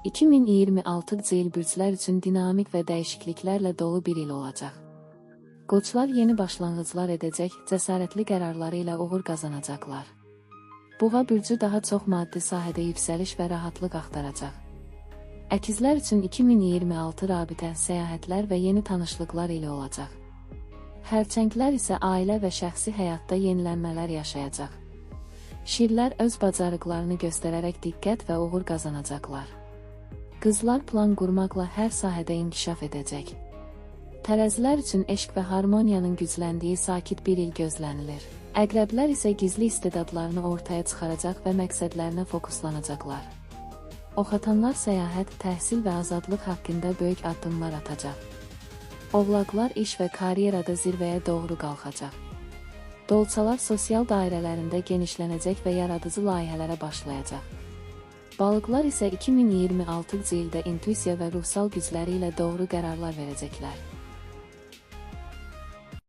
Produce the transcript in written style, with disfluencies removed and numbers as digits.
2026-cı il bürclər üçün dinamik və dəyişikliklərlə dolu bir il olacaq. Qoçlar yeni başlanğıclar edəcək, cəsarətli qərarları ilə uğur qazanacaqlar. Boğa bürcü daha çox maddi sahədə yüksəliş və rahatlıq axtaracaq. Əkizlər üçün 2026 rabitə, səyahətlər və yeni tanışlıqlar ilə olacaq. Xərçənglər isə ailə və şəxsi həyatda yenilənmələr yaşayacaq. Şirlər öz bacarıqlarını göstərərək diqqət və uğur qazanacaqlar. Qızlar plan qurmaqla hər sahədə inkişaf edəcək. Tərəzilər üçün eşq və harmoniyanın gücləndiyi sakit bir il gözlənilir. Əqrəblər isə gizli istedadlarını ortaya çıxaracaq və məqsədlərinə fokuslanacaqlar. Oxatanlar səyahət, təhsil və azadlıq haqqında böyük addımlar atacaq. Oğlaqlar iş və karyerada zirvəyə doğru qalxacaq. Dolçalar sosial dairələrində genişlənəcək və yaradıcı layihələrə başlayacaq. Balıqlar isə 2026-cı ildə intuisiya və ruhsal gücləri ilə doğru qərarlar verəcəklər.